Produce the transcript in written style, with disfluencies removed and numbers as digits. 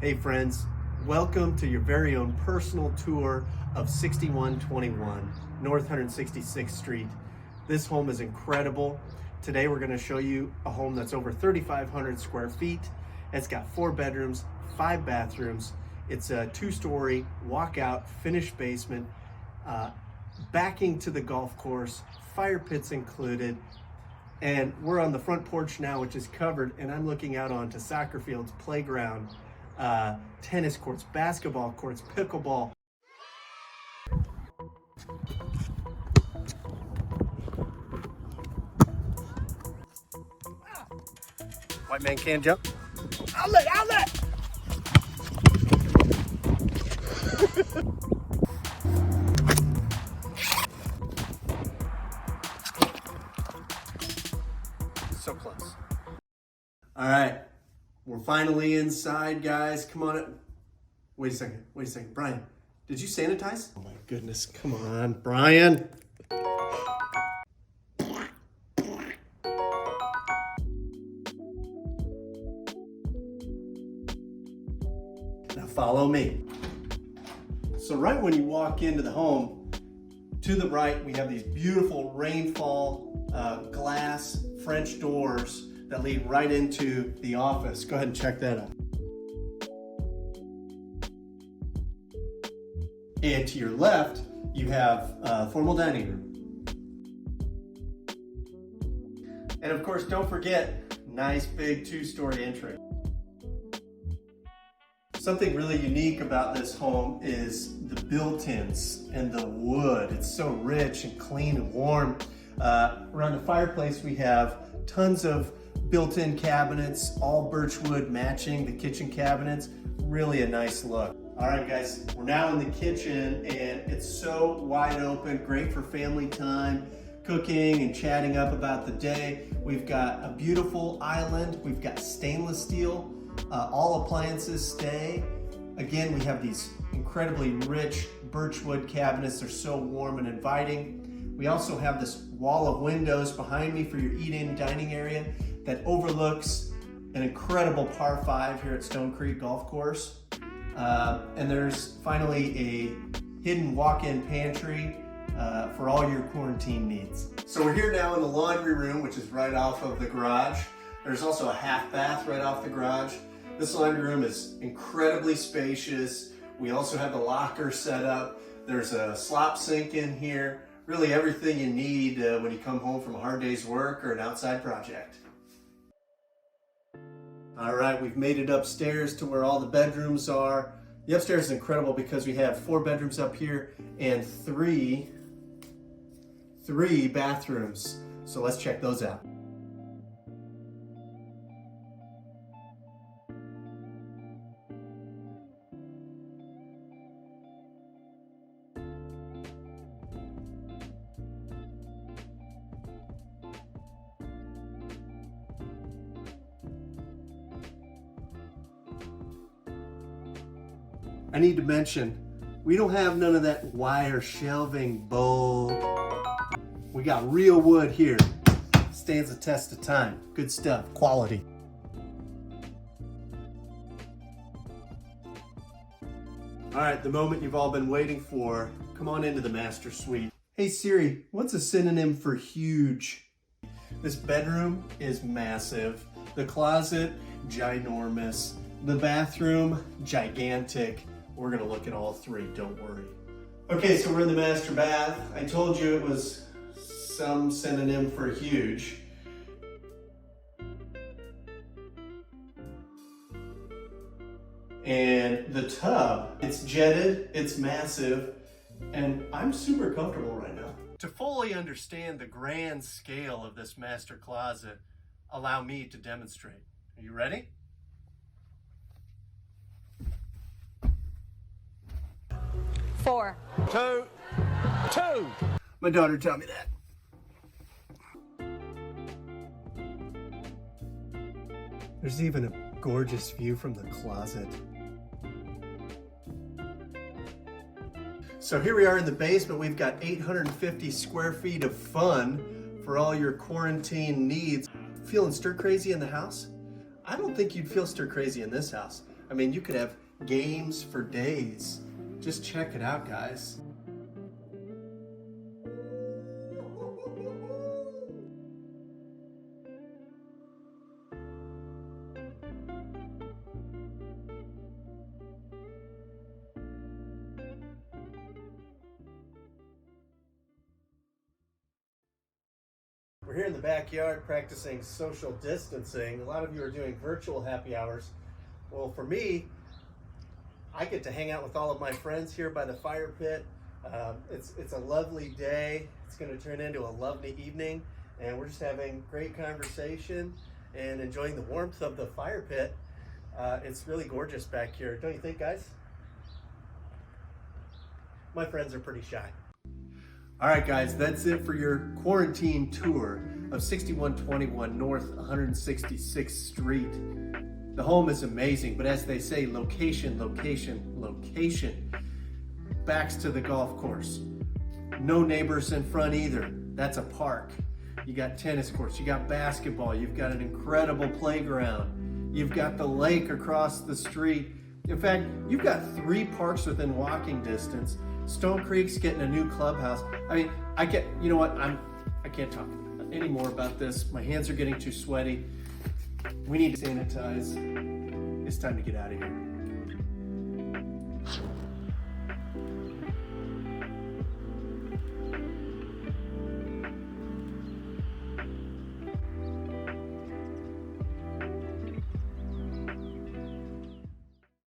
Hey friends, welcome to your very own personal tour of 6121 North 166th Street. This home is incredible. Today we're going to show you a home that's over 3,500 square feet. It's got 4 bedrooms, 5 bathrooms. It's a 2-story walkout finished basement, backing to the golf course, fire pits included. And we're on the front porch now, which is covered, and I'm looking out onto soccer fields, playground, tennis courts, basketball courts, pickleball. White man can't jump. Outlet, outlet! So close. All right, we're finally inside, guys. Come on. Wait a second. Brian, did you sanitize? Oh my goodness, come on, Brian. Now follow me. So right when you walk into the home, to the right, we have these beautiful rainfall glass French doors that lead right into the office. Go ahead and check that out. And to your left, you have a formal dining room. And of course, don't forget, nice big 2-story entry. Something really unique about this home is the built-ins and the wood. It's so rich and clean and warm. Around the fireplace, we have tons of built-in cabinets, all birch wood matching the kitchen cabinets. Really a nice look. All right, guys, we're now in the kitchen and it's so wide open, great for family time, cooking and chatting up about the day. We've got a beautiful island. We've got stainless steel. All appliances stay. Again, we have these incredibly rich birchwood cabinets. They're so warm and inviting. We also have this wall of windows behind me for your eat-in dining area that overlooks an incredible par 5 here at Stone Creek Golf Course. And there's finally a hidden walk-in pantry for all your quarantine needs. So we're here now in the laundry room, which is right off of the garage. There's also a half bath right off the garage. This laundry room is incredibly spacious. We also have the locker set up. There's a slop sink in here. Really everything you need when you come home from a hard day's work or an outside project. All right, we've made it upstairs to where all the bedrooms are. The upstairs is incredible because we have 4 bedrooms up here and three bathrooms. So let's check those out. I need to mention, we don't have none of that wire shelving bull. We got real wood here. Stands the test of time. Good stuff, quality. All right, the moment you've all been waiting for. Come on into the master suite. Hey Siri, what's a synonym for huge? This bedroom is massive. The closet, ginormous. The bathroom, gigantic. We're gonna look at all 3, don't worry. Okay, so we're in the master bath. I told you it was some synonym for huge. And the tub, it's jetted, it's massive, and I'm super comfortable right now. To fully understand the grand scale of this master closet, allow me to demonstrate. Are you ready? Four. Two. My daughter taught me that. There's even a gorgeous view from the closet. So here we are in the basement. We've got 850 square feet of fun for all your quarantine needs. Feeling stir crazy in the house? I don't think you'd feel stir crazy in this house. I mean, you could have games for days. Just check it out, guys. We're here in the backyard practicing social distancing. A lot of you are doing virtual happy hours. Well, for me, I get to hang out with all of my friends here by the fire pit. It's a lovely day. It's going to turn into a lovely evening, and we're just having great conversation and enjoying the warmth of the fire pit. It's really gorgeous back here, don't you think, guys? My friends are pretty shy. All right, guys, that's it for your quarantine tour of 6121 North 166th Street. The home is amazing, but as they say, location, location, location. Backs to the golf course. No neighbors in front either. That's a park. You got tennis courts, you got basketball, you've got an incredible playground. You've got the lake across the street. In fact, you've got 3 parks within walking distance. Stone Creek's getting a new clubhouse. I mean, you know what? I can't talk anymore about this. My hands are getting too sweaty. We need to sanitize. It's time to get out of here.